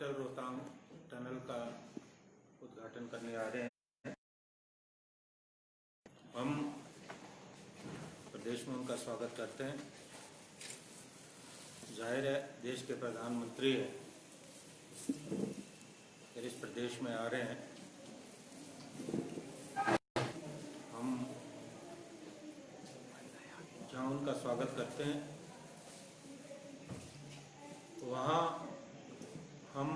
Atal Rohtang tunnel का उद्घाटन करने आ रहे हैं। हम प्रदेश में उनका स्वागत करते हैं। जाहिर है देश के प्रधानमंत्री है, फिर इस प्रदेश में आ रहे हैं। हम जहाँ उनका स्वागत करते हैं वहाँ हम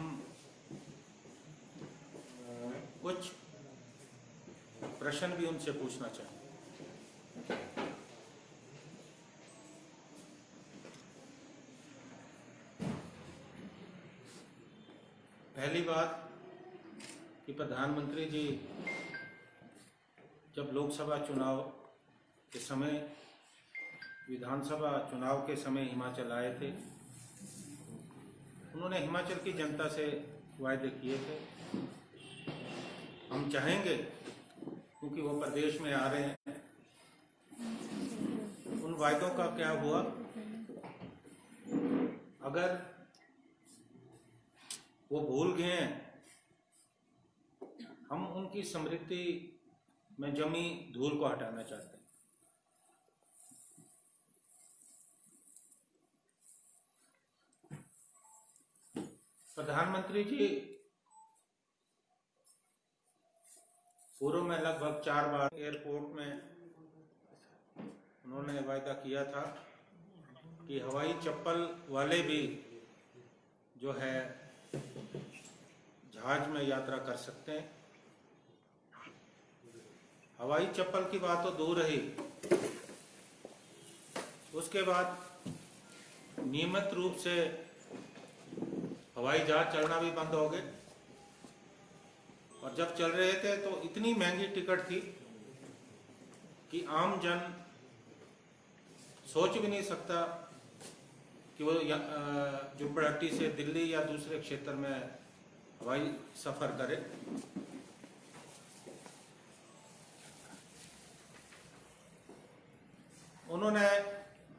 कुछ प्रश्न भी उनसे पूछना चाहेंगे। पहली बात कि प्रधानमंत्री जी जब लोकसभा चुनाव के समय, विधानसभा चुनाव के समय हिमाचल आए थे, उन्होंने हिमाचल की जनता से वायदे किए थे। हम चाहेंगे, क्योंकि वो प्रदेश में आ रहे हैं, उन वायदों का क्या हुआ। अगर वो भूल गए हैं, हम उनकी स्मृति में जमी धूल को हटाना चाहते हैं। प्रधानमंत्री जी पूर्व में लगभग 4 बार एयरपोर्ट में उन्होंने वायदा किया था कि हवाई चप्पल वाले भी जो है जहाज में यात्रा कर सकते हैं। हवाई चप्पल की बात तो दूर रही, उसके बाद नियमित रूप से हवाई जहाज चलना भी बंद हो गए। और जब चल रहे थे तो इतनी महंगी टिकट थी कि आम जन सोच भी नहीं सकता कि वो जुब्बड़हट्टी से दिल्ली या दूसरे क्षेत्र में हवाई सफर करे। उन्होंने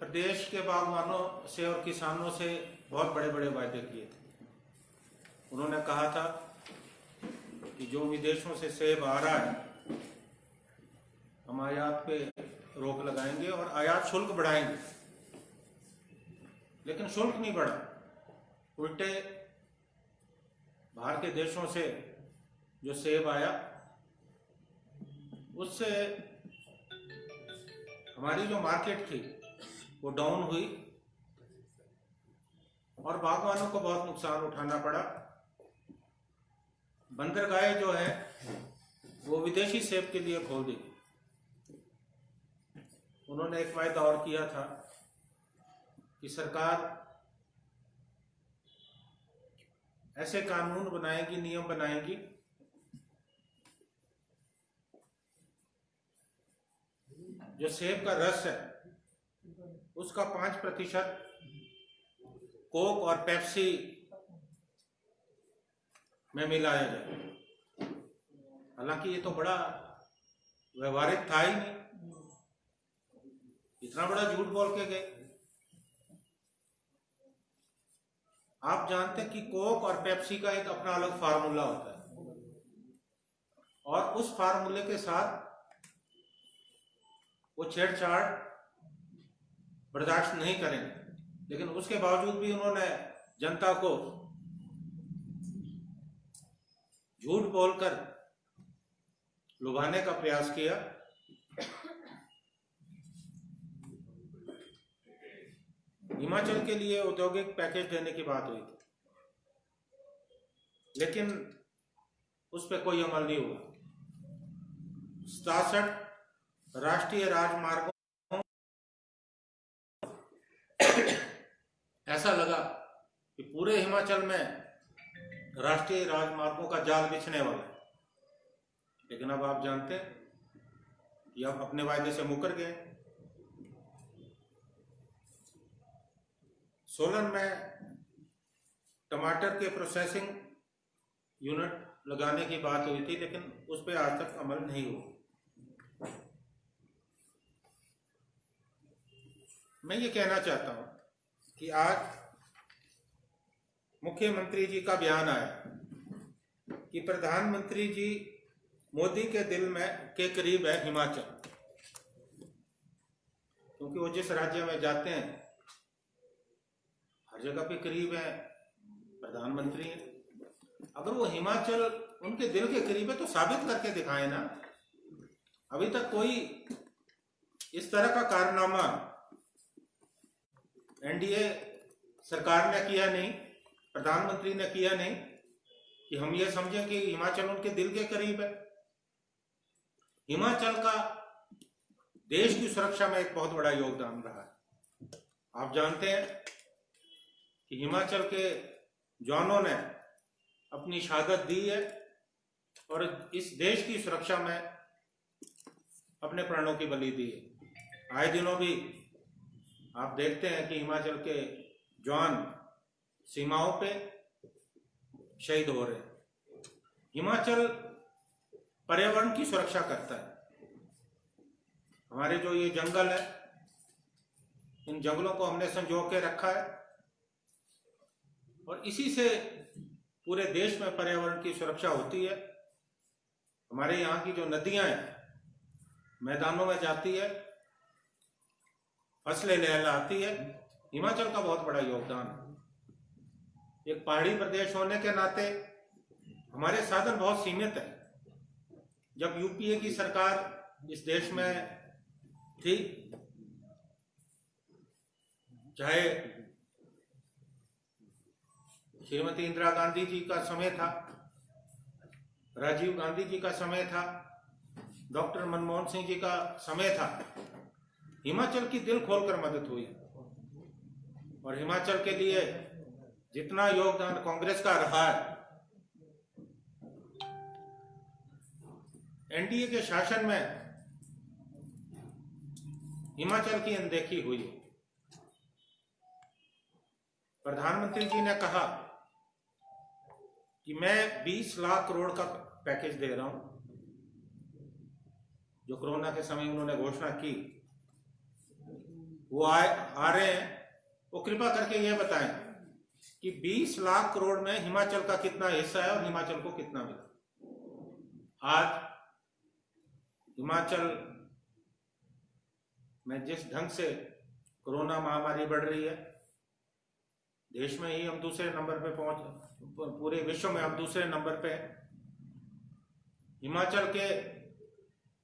प्रदेश के बागवानों से और किसानों से बहुत बड़े बड़े वायदे किए थे। उन्होंने कहा था कि जो विदेशों से सेब आ रहा है, हम आयात पे रोक लगाएंगे और आयात शुल्क बढ़ाएंगे। लेकिन शुल्क नहीं बढ़ा, उल्टे बाहर के देशों से जो सेब आया उससे हमारी जो मार्केट थी वो डाउन हुई और बागवानों को बहुत नुकसान उठाना पड़ा। बंदरगाहें जो है वो विदेशी सेब के लिए खोल दी। उन्होंने एक वायदा और किया था कि सरकार ऐसे कानून बनाएगी, नियम बनाएगी जो सेब का रस है उसका 5% कोक और पेप्सी में मिलाया जाए। हालांकि ये तो बड़ा व्यवहारिक था ही नहीं, इतना बड़ा झूठ बोल के गए। आप जानते हैं कि कोक और पेप्सी का एक अपना अलग फार्मूला होता है और उस फार्मूले के साथ वो छेड़छाड़ बर्दाश्त नहीं करेंगे। लेकिन उसके बावजूद भी उन्होंने जनता को झूठ बोलकर लुभाने का प्रयास किया। हिमाचल के लिए औद्योगिक पैकेज देने की बात हुई थी, लेकिन उस पर कोई अमल नहीं हुआ। 67 राष्ट्रीय राजमार्गों ऐसा लगा कि पूरे हिमाचल में राष्ट्रीय राजमार्गों का जाल बिछने वाला है। लेकिन अब आप जानते हैं कि अब अपने वायदे से मुकर गए। सोलन में टमाटर के प्रोसेसिंग यूनिट लगाने की बात हुई थी, लेकिन उस पर आज तक अमल नहीं हुआ। मैं ये कहना चाहता हूं कि आज मुख्यमंत्री जी का बयान आया कि प्रधानमंत्री जी मोदी के दिल में के करीब है हिमाचल, क्योंकि वो जिस राज्य में जाते हैं हर जगह पे करीब है, प्रधानमंत्री है। अगर वो हिमाचल उनके दिल के करीब है तो साबित करके दिखाए ना। अभी तक कोई इस तरह का कारनामा एनडीए सरकार ने किया नहीं, प्रधानमंत्री ने किया नहीं कि हम ये समझें कि हिमाचल उनके दिल के करीब है। हिमाचल का देश की सुरक्षा में एक बहुत बड़ा योगदान रहा है। आप जानते हैं कि हिमाचल के जवानों ने अपनी शहादत दी है और इस देश की सुरक्षा में अपने प्राणों की बलि दी है। आए दिनों भी आप देखते हैं कि हिमाचल के जवान सीमाओं पे शहीद हो रहे हैं। हिमाचल पर्यावरण की सुरक्षा करता है। हमारे जो ये जंगल है, इन जंगलों को हमने संजो के रखा है और इसी से पूरे देश में पर्यावरण की सुरक्षा होती है। हमारे यहाँ की जो नदियां हैं मैदानों में जाती है, फसलें लहलाती है। हिमाचल का बहुत बड़ा योगदान है। एक पहाड़ी प्रदेश होने के नाते हमारे साधन बहुत सीमित है। जब यूपीए की सरकार इस देश में थी, चाहे श्रीमती इंदिरा गांधी जी का समय था, राजीव गांधी जी का समय था, डॉक्टर मनमोहन सिंह जी का समय था, हिमाचल की दिल खोलकर मदद हुई। और हिमाचल के लिए जितना योगदान कांग्रेस का रहा है, एनडीए के शासन में हिमाचल की अनदेखी हुई। प्रधानमंत्री जी ने कहा कि मैं 20 लाख करोड़ का पैकेज दे रहा हूं, जो कोरोना के समय उन्होंने घोषणा की। वो आ रहे हैं, वो कृपा करके ये बताएं कि 20 लाख करोड़ में हिमाचल का कितना हिस्सा है और हिमाचल को कितना मिला। आज हिमाचल में जिस ढंग से कोरोना महामारी बढ़ रही है, देश में ही हम दूसरे नंबर पे पूरे विश्व में हम दूसरे नंबर पे हैं। हिमाचल के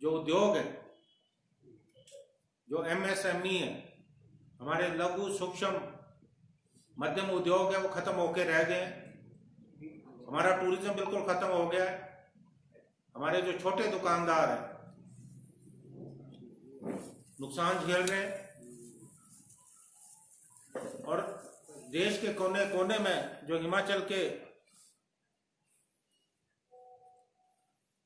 जो उद्योग है, जो एमएसएमई है, हमारे लघु सूक्ष्म मध्यम उद्योग है, वो खत्म होके रह गए। हमारा टूरिज्म बिल्कुल खत्म हो गया है। हमारे जो छोटे दुकानदार हैं नुकसान झेल रहे हैं। और देश के कोने कोने में जो हिमाचल के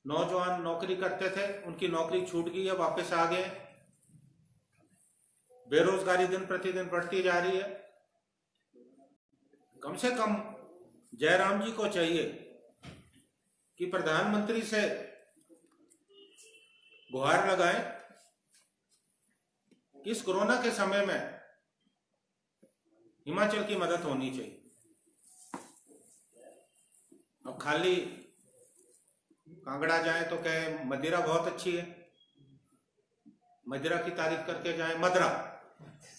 नौजवान नौकरी करते थे, उनकी नौकरी छूट गई है, वापस आ गए। बेरोजगारी दिन प्रतिदिन बढ़ती जा रही है। कम से कम जयराम जी को चाहिए कि प्रधानमंत्री से गुहार लगाएं कि इस कोरोना के समय में हिमाचल की मदद होनी चाहिए। अब खाली कांगड़ा जाए तो कहे मदिरा बहुत अच्छी है, मदिरा की तारीफ करके जाए,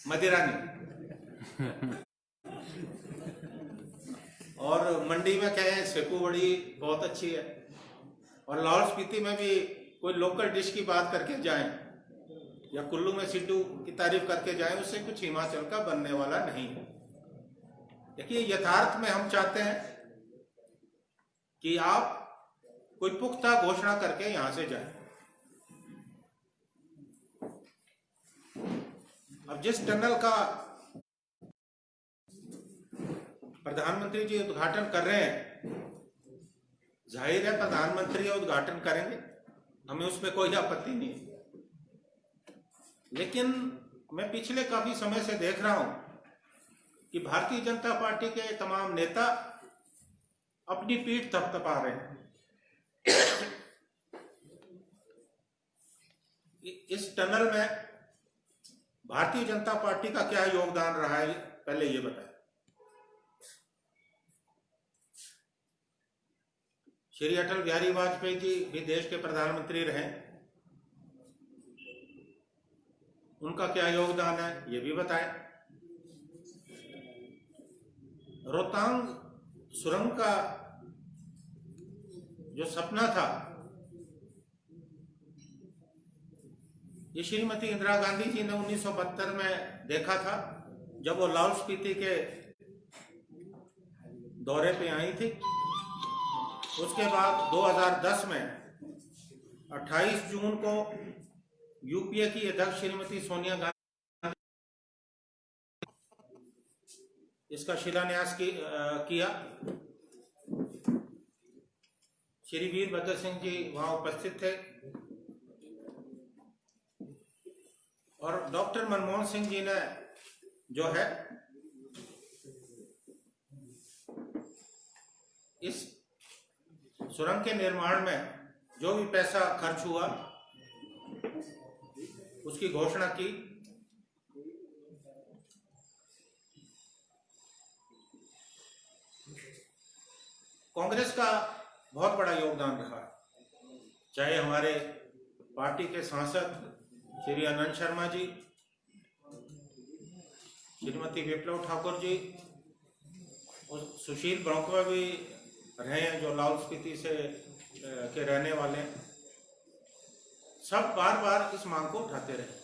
मदिरा नहीं। और मंडी में कहे सेकू बड़ी बहुत अच्छी है, और लाहौल स्पीति में भी कोई लोकल डिश की बात करके जाएं या कुल्लू में सिड्डू की तारीफ करके जाएं, उससे कुछ हिमाचल का बनने वाला नहीं है। देखिए, यथार्थ में हम चाहते हैं कि आप कोई पुख्ता घोषणा करके यहां से जाएं। अब जिस टनल का प्रधानमंत्री जी उद्घाटन कर रहे हैं, जाहिर है प्रधानमंत्री उद्घाटन करेंगे, हमें उसमें कोई आपत्ति नहीं है। लेकिन मैं पिछले काफी समय से देख रहा हूं कि भारतीय जनता पार्टी के तमाम नेता अपनी पीठ थपथपा रहे हैं। इस टनल में भारतीय जनता पार्टी का क्या योगदान रहा है, पहले ये बताएं। श्री अटल बिहारी वाजपेयी जी भी देश के प्रधानमंत्री रहे, उनका क्या योगदान है ये भी बताएं। रोहतांग सुरंग का जो सपना था ये श्रीमती इंदिरा गांधी जी ने 1972 में देखा था, जब वो लाहौल स्पीति के दौरे पे आई थी। उसके बाद 2010 में 28 जून को यूपीए की अध्यक्ष श्रीमती सोनिया गांधी इसका शिलान्यास किया। श्री वीरभद्र सिंह जी वहां उपस्थित थे और डॉक्टर मनमोहन सिंह जी ने जो है इस सुरंग के निर्माण में जो भी पैसा खर्च हुआ उसकी घोषणा की। कांग्रेस का बहुत बड़ा योगदान रहा, चाहे हमारे पार्टी के सांसद श्री आनंद शर्मा जी, श्रीमती विप्लव ठाकुर जी और सुशील ब्रोंकवा भी रहे हैं जो लाहौल स्पीति से के रहने वाले, सब बार बार इस मांग को उठाते रहे।